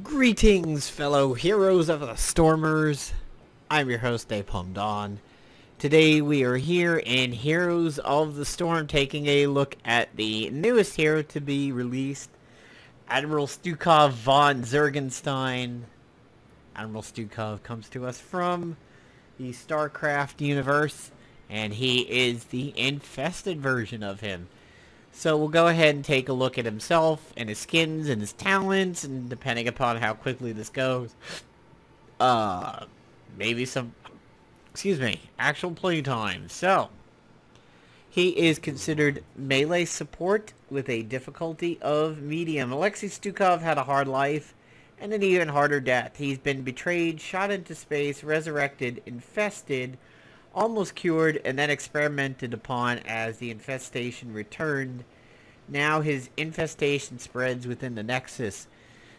Greetings, fellow heroes of the Stormers. I'm your host, Dawn. Today we are here in Heroes of the Storm, taking a look at the newest hero to be released, Admiral Stukov von Zergenstein. Admiral Stukov comes to us from the Starcraft universe, and he is the infested version of him. So we'll go ahead and take a look at himself and his skins and his talents, and depending upon how quickly this goes, maybe some, actual playtime. So, he is considered melee support with a difficulty of medium. Alexei Stukov had a hard life and an even harder death. He's been betrayed, shot into space, resurrected, infested, almost cured, and then experimented upon as the infestation returned. Now his infestation spreads within the Nexus.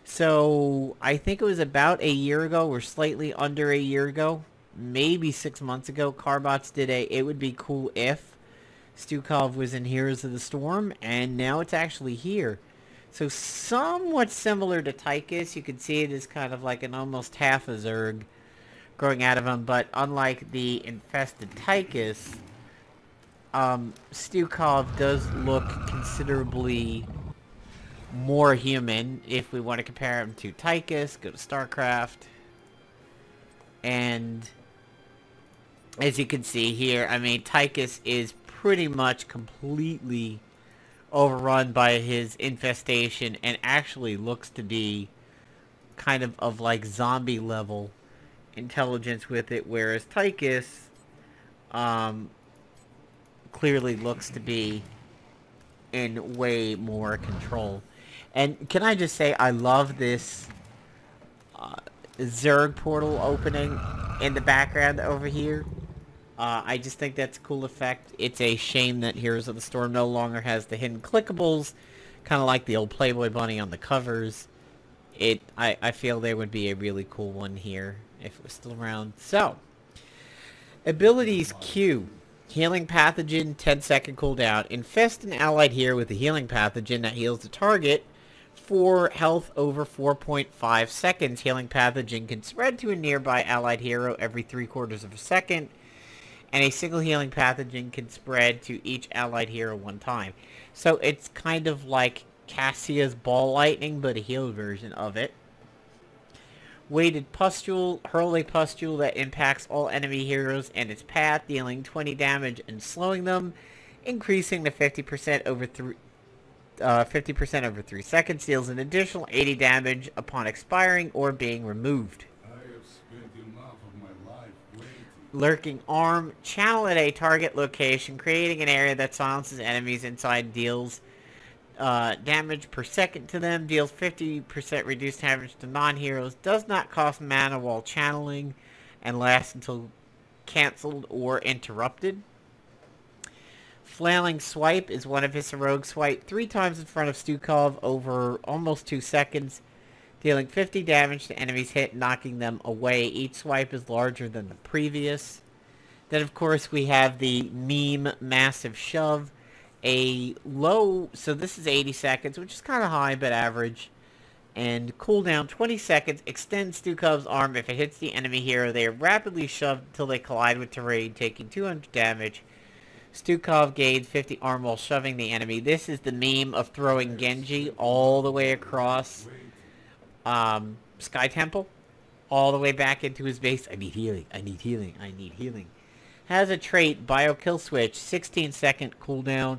So I think it was about a year ago, or slightly under a year ago, maybe 6 months ago, Carbots did a "it would be cool if" Stukov was in Heroes of the Storm, and now it's actually here. So somewhat similar to Tychus. You can see it is kind of like an almost half a Zerg growing out of him, but unlike the infested Tychus, Stukov does look considerably more human. If we want to compare him to Tychus, go to Starcraft, and as you can see here, I mean, Tychus is pretty much completely overrun by his infestation and actually looks to be kind of like zombie level intelligence with it, whereas Tychus clearly looks to be in way more control. And can I just say, I love this Zerg portal opening in the background over here. I just think that's a cool effect. It's a shame that Heroes of the Storm no longer has the hidden clickables, kind of like the old Playboy Bunny on the covers. I feel there would be a really cool one here if it was still around. So, abilities Q. Healing pathogen, 10-second cooldown. Infest an allied hero with a healing pathogen that heals the target for health over 4.5 seconds. Healing pathogen can spread to a nearby allied hero every 3/4 of a second. And a single healing pathogen can spread to each allied hero one time. So it's kind of like Cassia's ball lightning, but a healed version of it. Weighted pustule, hurl a pustule that impacts all enemy heroes in its path, dealing 20 damage and slowing them, increasing to 50% over 3 seconds, deals an additional 80 damage upon expiring or being removed. I have spent enough of my life waiting. Lurking arm, channel at a target location, creating an area that silences enemies inside, deals damage per second to them, deals 50% reduced damage to non-heroes, does not cost mana while channeling, and lasts until cancelled or interrupted. Flailing Swipe is one of his heroic swipe 3 times in front of Stukov over almost 2 seconds, dealing 50 damage to enemies hit, knocking them away. Each swipe is larger than the previous. Then of course we have the meme Massive Shove. A low, so this is 80 seconds, which is kind of high, but average. And cooldown 20 seconds, extends Stukov's arm. If it hits the enemy hero, they are rapidly shoved until they collide with terrain, taking 200 damage. Stukov gains 50 arm while shoving the enemy. This is the meme of throwing Genji all the way across Sky Temple, all the way back into his base. I need healing, I need healing, I need healing. Has a trait, Bio Kill Switch, 16-second cooldown.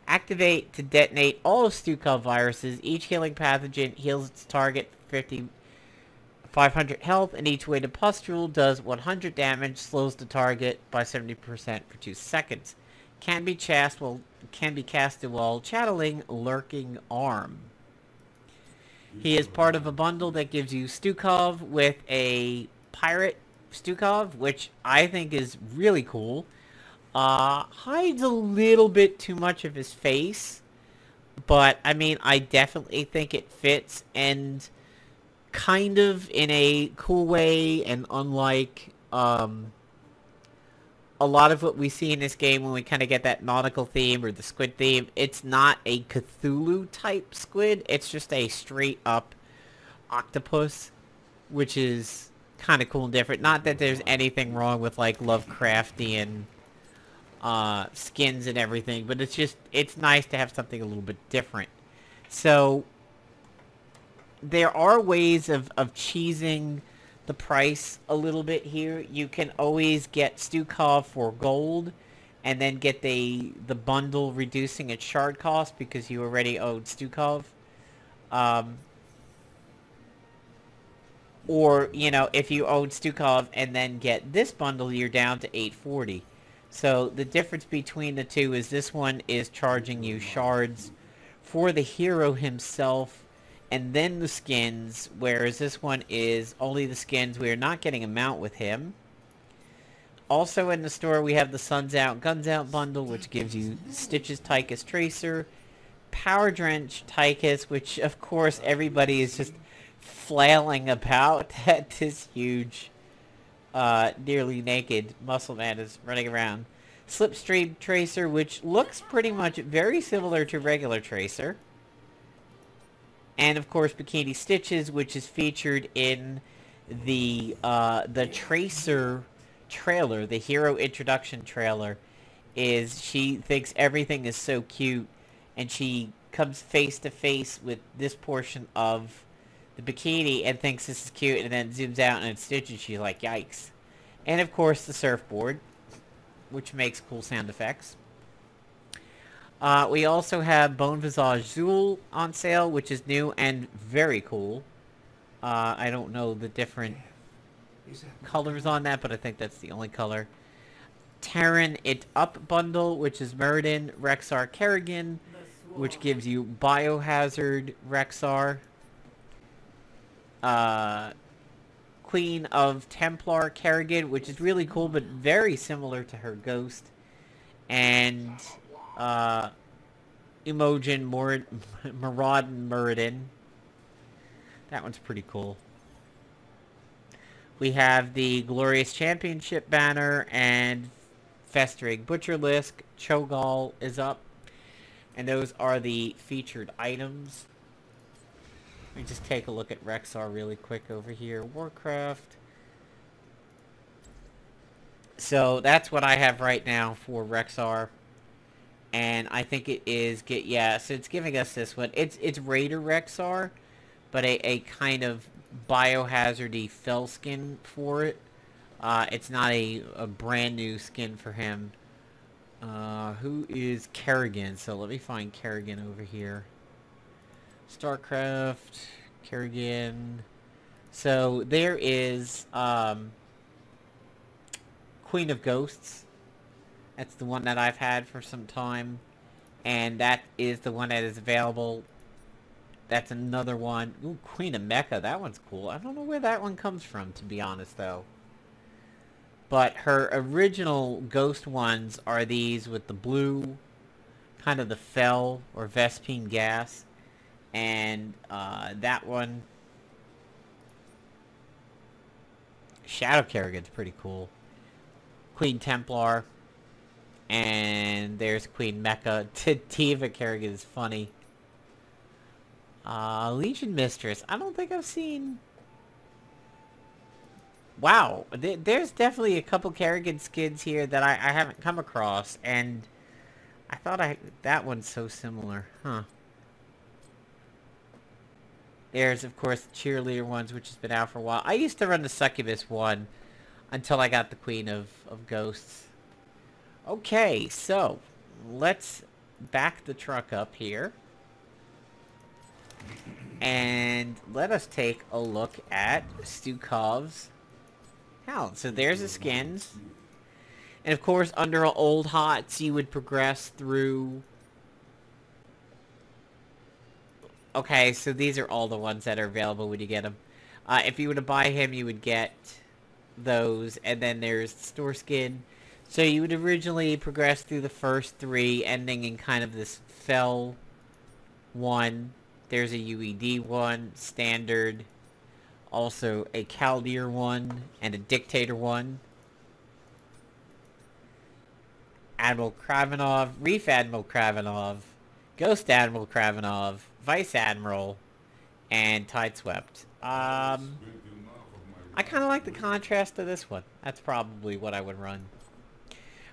Activate to detonate all of Stukov viruses. Each healing pathogen heals its target 500 health, and each weighted pustule does 100 damage, slows the target by 70% for 2 seconds. Can be casted while channeling Lurking Arm. He is part of a bundle that gives you Stukov with a Pirate Stukov, which I think is really cool. Hides a little bit too much of his face, but I mean, I definitely think it fits, and kind of in a cool way, and unlike a lot of what we see in this game when we kind of get that nautical theme or the squid theme, it's not a Cthulhu type squid. It's just a straight up octopus, which is kind of cool and different. Not that there's anything wrong with like Lovecraftian skins and everything, but it's nice to have something a little bit different. So there are ways of cheesing the price a little bit here. You can always get Stukov for gold and then get the bundle reducing its shard cost because you already owed Stukov. Or, you know, if you owed Stukov and then get this bundle, you're down to 840. So the difference between the two is this one is charging you shards for the hero himself and then the skins, whereas this one is only the skins. We are not getting a mount with him. Also in the store we have the Suns Out, Guns Out bundle, which gives you Stitches, Tychus, Tracer, Power Drench, Tychus, which of course everybody is just flailing about at this huge, nearly naked muscle man is running around. Slipstream Tracer, which looks pretty much very similar to regular Tracer. And of course Bikini Stitches, which is featured in the Tracer trailer, the hero introduction trailer, is she thinks everything is so cute and she comes face to face with this portion of the bikini and thinks this is cute and then zooms out and it's Stitches. She's like, yikes. And of course the surfboard, which makes cool sound effects. We also have Bone Visage Zool on sale, which is new and very cool. I don't know the different colors on that, but I think that's the only color. Terran It Up bundle, which is Muradin, Rexar, Kerrigan, which gives you Biohazard Rexar. Queen of Templar Kerrigan, which is really cool, but very similar to her ghost. And Imogen Maraudin Muradin. That one's pretty cool. We have the Glorious Championship banner and Festering Butcherlisk. Cho'Gall is up. And those are the featured items. Let me just take a look at Rexar really quick over here. Warcraft. So that's what I have right now for Rexar. And I think it is, yeah, so it's giving us this one. It's Raider Rexar, but a kind of biohazardy fell skin for it. It's not a brand new skin for him. Who is Kerrigan? So let me find Kerrigan over here. Starcraft, Kerrigan. So there is Queen of Ghosts. That's the one that I've had for some time. And that is the one that is available. That's another one. Ooh, Queen of Mecha. That one's cool. I don't know where that one comes from, to be honest, though. But her original ghost ones are these with the blue, kind of the Fel or Vespine gas. And that one, Shadow Kerrigan's pretty cool. Queen Templar. And there's Queen Mecha. Tiva Kerrigan is funny. Legion Mistress. I don't think I've seen... Wow. There's definitely a couple Kerrigan skins here that I haven't come across. And I thought that one's so similar. Huh. There's, of course, the cheerleader ones, which has been out for a while. I used to run the Succubus one until I got the Queen of Ghosts. Okay, so let's back the truck up here. And let us take a look at Stukov's house. So there's the skins. And of course, under old hots, you would progress through... Okay, so these are all the ones that are available when you get them. If you were to buy him, you would get those. And then there's the store skin. So you would originally progress through the first three, ending in kind of this Fel one. There's a UED one, standard, Also a Chaldeer one and a Dictator one. Admiral Kravenov, Reef Admiral Kravenov, Ghost Admiral Kravenov, Vice Admiral, and Tideswept. I kind of like the contrast to this one. That's probably what I would run.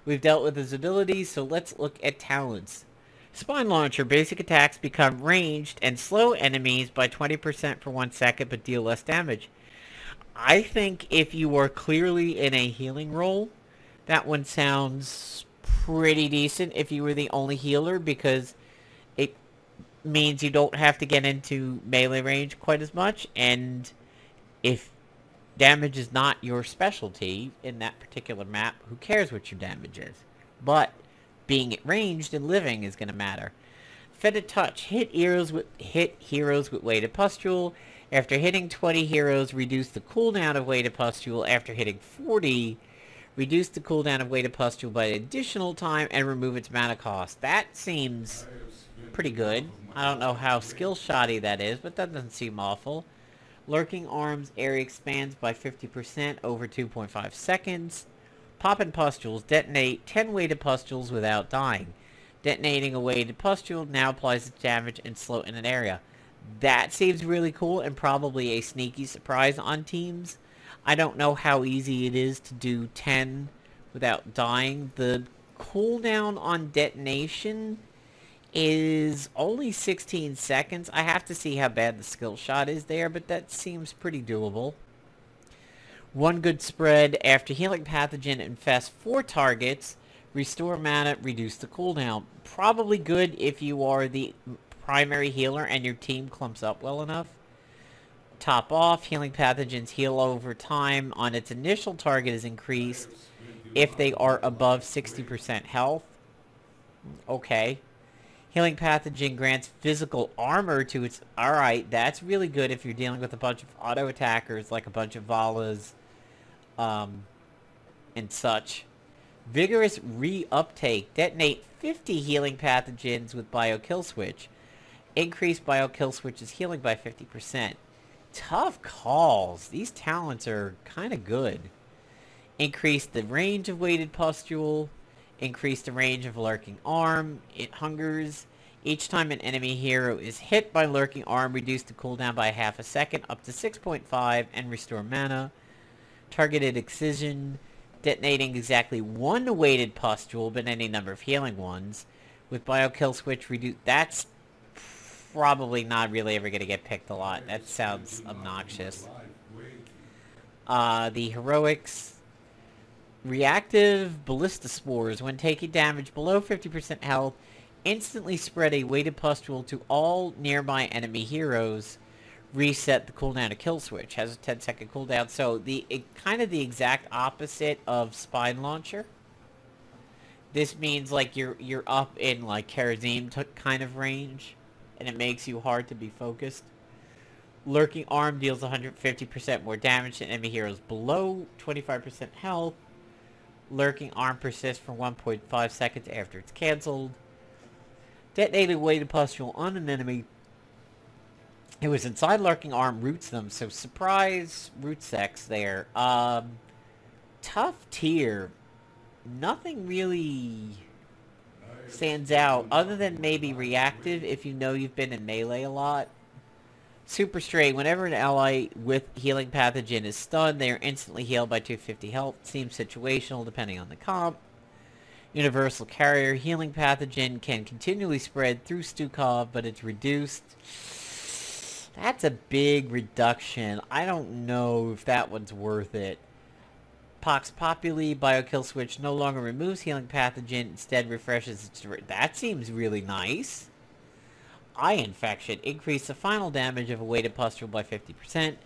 We've dealt with his abilities, so let's look at talents. Spine Launcher. Basic attacks become ranged and slow enemies by 20% for 1 second, but deal less damage. I think if you are clearly in a healing role, that one sounds pretty decent if you were the only healer, because it means you don't have to get into melee range quite as much, and if damage is not your specialty in that particular map, who cares what your damage is? But being at ranged and living is going to matter. Fetid Touch. Hit heroes with weighted pustule. After hitting 20 heroes, reduce the cooldown of weighted pustule. After hitting 40, reduce the cooldown of weighted pustule by an additional time and remove its mana cost. That seems pretty good. I don't know how skill shoddy that is, but that doesn't seem awful. Lurking Arms area expands by 50% over 2.5 seconds. Poppin' Pustules. Detonate 10 weighted pustules without dying. Detonating a weighted pustule now applies its damage and slow in an area. That seems really cool and probably a sneaky surprise on teams. I don't know how easy it is to do 10 without dying. The cooldown on detonation is only 16 seconds. I have to see how bad the skill shot is there, but that seems pretty doable. One good spread. After healing pathogen infests 4 targets, restore mana, reduce the cooldown. Probably good if you are the primary healer and your team clumps up well enough. Top off. Healing pathogens heal over time on its initial target is increased if they are above 60% health. Okay. Healing pathogen grants physical armor to its... Alright, that's really good if you're dealing with a bunch of auto attackers, like a bunch of Valas, and such. Vigorous reuptake. Detonate 50 healing pathogens with bio kill switch. Increase bio kill switch's healing by 50%. Tough calls. These talents are kind of good. Increase the range of weighted pustule. Increase the range of lurking arm. It hungers. Each time an enemy hero is hit by lurking arm, reduce the cooldown by half a second up to 6.5 and restore mana. Targeted excision. Detonating exactly 1 weighted pustule, but any number of healing ones. With bio kill switch reduce. That's probably not really ever going to get picked a lot. That sounds obnoxious. The heroics. Reactive ballista spores. When taking damage below 50% health, instantly spread a weighted pustule to all nearby enemy heroes. Reset the cooldown to kill switch. Has a 10-second cooldown. So kind of the exact opposite of Spine Launcher. This means like you're up in like Karazim kind of range, and it makes you hard to be focused. Lurking Arm deals 150% more damage to enemy heroes below 25% health. Lurking Arm persists for 1.5 seconds after it's cancelled. Detonating weighted pustule on an enemy who is inside Lurking Arm roots them. So surprise root sex there. Tough tier. Nothing really stands out other than maybe reactive if you know you've been in melee a lot. Super Stray. Whenever an ally with healing pathogen is stunned, they are instantly healed by 250 health. Seems situational depending on the comp. Universal Carrier. Healing pathogen can continually spread through Stukov, but it's reduced. That's a big reduction. I don't know if that one's worth it. Pox Populi. Biokill switch no longer removes healing pathogen, instead refreshes its... That seems really nice. Eye Infection. Increase the final damage of a weighted pustule by 50%.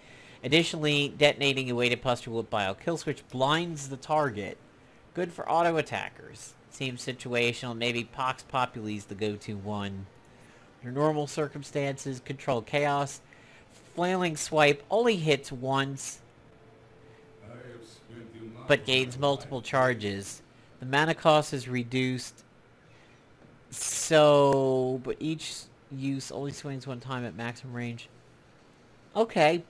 Additionally, detonating a weighted pustule with Biokill switch blinds the target. Good for auto attackers. Seems situational. Maybe Pox Populi is the go-to one. Under normal circumstances, Control Chaos. Flailing Swipe only hits once, but gains multiple charges. The mana cost is reduced, but each use only swings 1 time at maximum range. Okay.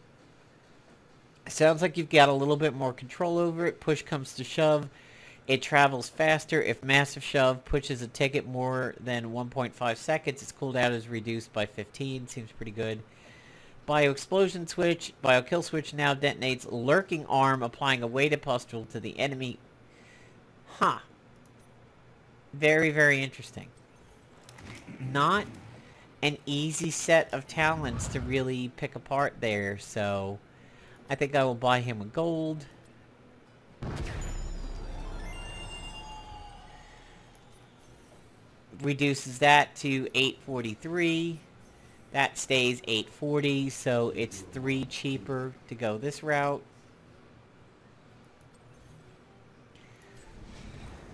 Sounds like you've got a little bit more control over it. Push comes to shove. It travels faster. If massive shove pushes a ticket more than 1.5 seconds, its cooldown is reduced by 15. Seems pretty good. Bio-explosion switch. Bio-kill switch now detonates lurking arm, applying a weighted pustule to the enemy. Huh. Very, very interesting. Not an easy set of talents to really pick apart there, so I think I will buy him a gold. Reduces that to 843. That stays 840, so it's 3 cheaper to go this route.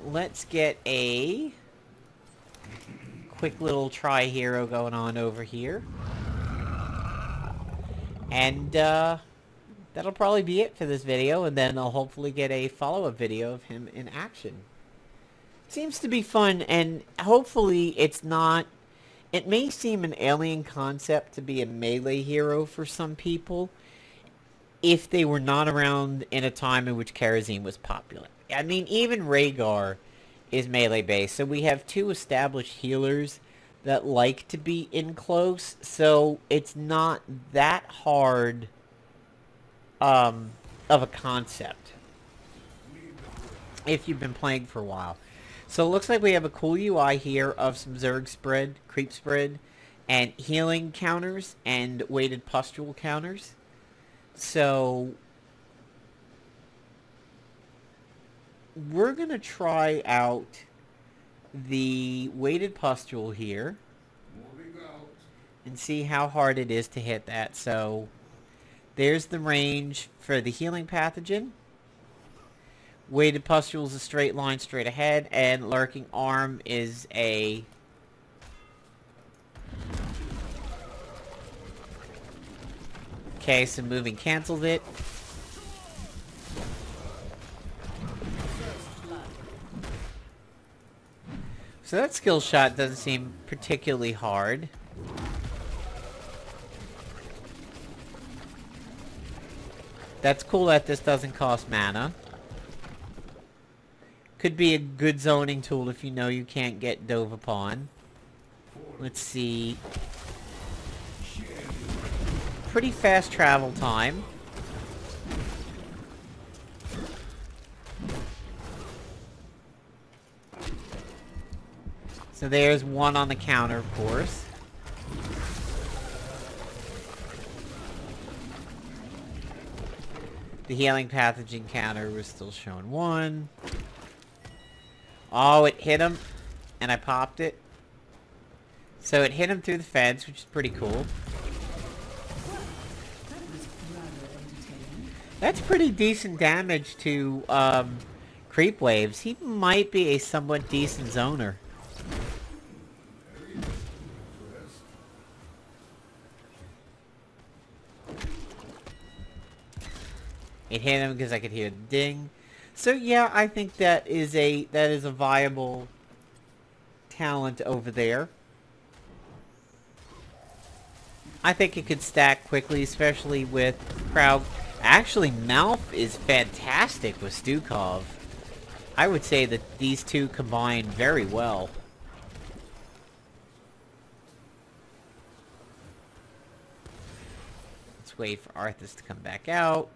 Let's get a quick little tri-hero going on over here. And that'll probably be it for this video, and then I'll hopefully get a follow-up video of him in action. Seems to be fun, and hopefully it's not... It may seem an alien concept to be a melee hero for some people if they were not around in a time in which kerosene was popular. I mean, even Rhaegar is melee based, so we have 2 established healers that like to be in close, so it's not that hard of a concept if you've been playing for a while. So it looks like we have a cool UI here of some Zerg spread, creep spread, and healing counters, and weighted pustule counters. So we're going to try out the weighted pustule here and see how hard it is to hit that. So there's the range for the healing pathogen. Weighted pustule is a straight line straight ahead, and lurking arm is a okay, so moving cancels it. So that skill shot doesn't seem particularly hard. That's cool that this doesn't cost mana. Could be a good zoning tool if you know you can't get dove upon. Let's see. Pretty fast travel time. So there's one on the counter, of course. The healing pathogen counter was still showing 1. Oh, it hit him, and I popped it. So it hit him through the fence, which is pretty cool. That's pretty decent damage to creep waves. He might be a somewhat decent zoner. It hit him because I could hear the ding. So yeah, I think that is a viable talent over there. I think it could stack quickly, especially with crowd. Actually, Malf is fantastic with Stukov. I would say that these two combine very well. Let's wait for Arthas to come back out.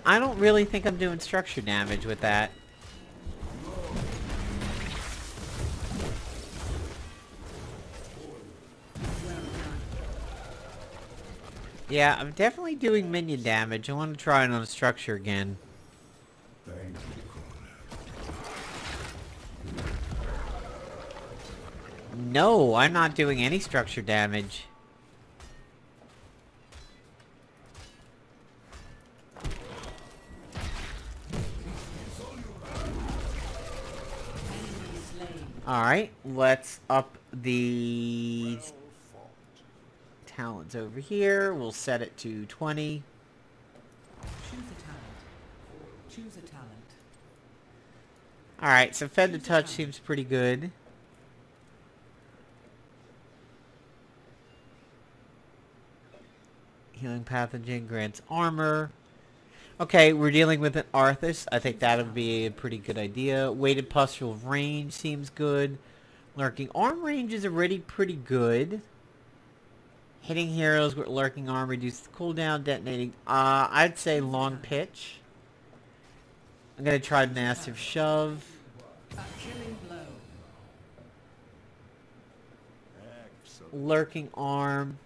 I don't really think I'm doing structure damage with that. Yeah, I'm definitely doing minion damage. I want to try it on a structure again. Thank you. No, I'm not doing any structure damage. Alright, let's up the talents over here. We'll set it to 20. Choose a talent. Choose a talent. Alright, so Fed to Touch seems pretty good. Healing pathogen grants armor. Okay, we're dealing with an Arthas. I think that would be a pretty good idea. Weighted pustule range seems good. Lurking arm range is already pretty good. Hitting heroes with lurking arm reduces cooldown. Detonating. I'd say long pitch. I'm gonna try massive shove. A killing blow. Lurking arm.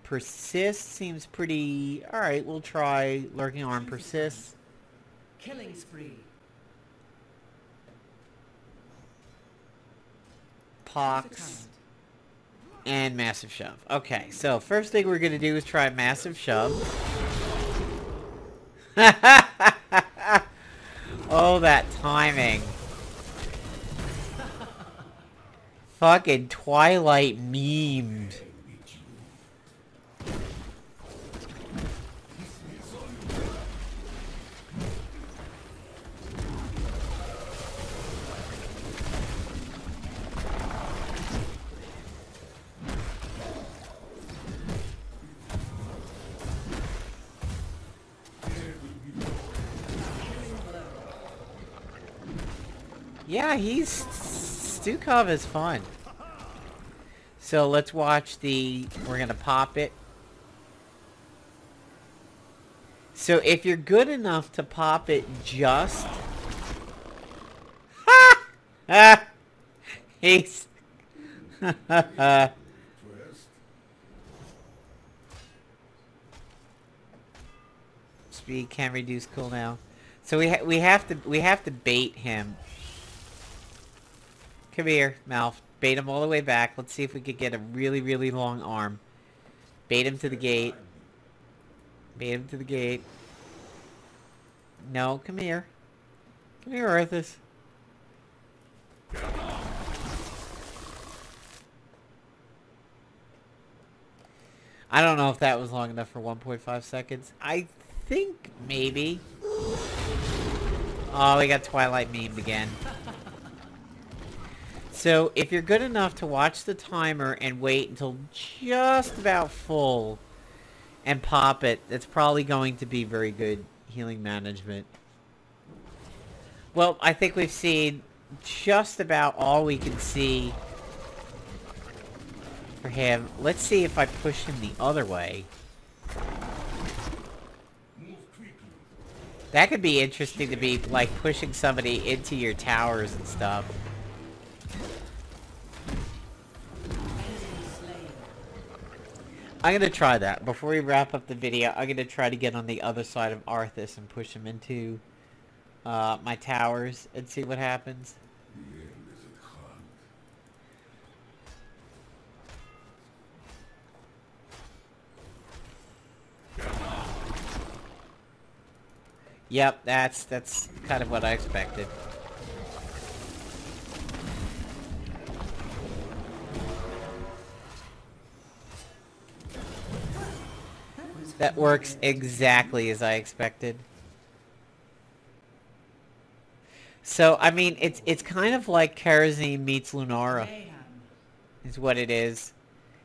Persist seems pretty... Alright, we'll try lurking arm persist. Killing spree. Pox. And massive shove. Okay, so first thing we're going to do is try massive shove. Oh, that timing. Fucking Twilight memed. Yeah, Stukov is fun. So let's watch the... We're gonna pop it. So if you're good enough to pop it just... Ha! He's... Speed can reduce cooldown. So we have to bait him. Come here, Malf. Bait him all the way back. Let's see if we could get a really, really long arm. Bait him to the gate. Bait him to the gate. No, come here. Come here, Arthas. I don't know if that was long enough for 1.5 seconds. I think maybe. Oh, we got Twilight memed again. So, if you're good enough to watch the timer and wait until just about full and pop it, it's probably going to be very good healing management. Well, I think we've seen just about all we can see for him. Let's see if I push him the other way. That could be interesting to be, like, pushing somebody into your towers and stuff. I'm going to try that. Before we wrap up the video, I'm going to try to get on the other side of Arthas and push him into my towers and see what happens. Yep, that's kind of what I expected. That works exactly as I expected. So, I mean, it's kind of like Kerosene meets Lunara, is what it is.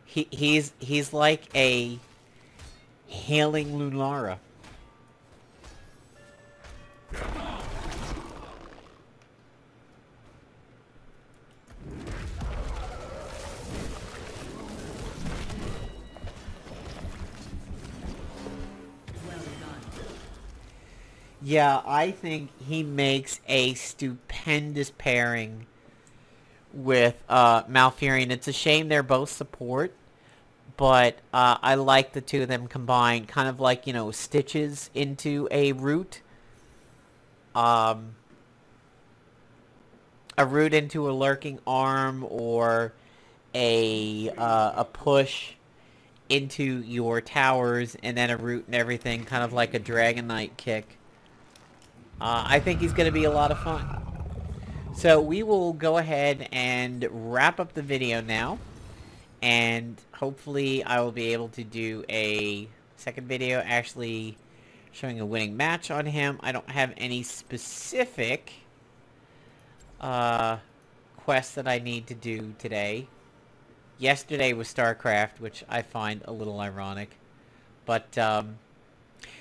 He's like a hailing Lunara. Yeah, I think he makes a stupendous pairing with Malfurion. It's a shame they're both support, but I like the two of them combined, kind of like, you know, Stitches into a root. A root into a lurking arm, or a push into your towers, and then a root and everything, kind of like a Dragon Knight kick. I think he's going to be a lot of fun. So we will go ahead and wrap up the video now. And hopefully I will be able to do a second video actually showing a winning match on him. I don't have any specific quests that I need to do today. Yesterday was Starcraft, which I find a little ironic. But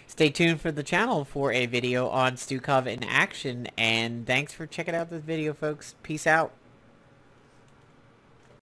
stay tuned for the channel for a video on Stukov in action, and thanks for checking out this video, folks. Peace out.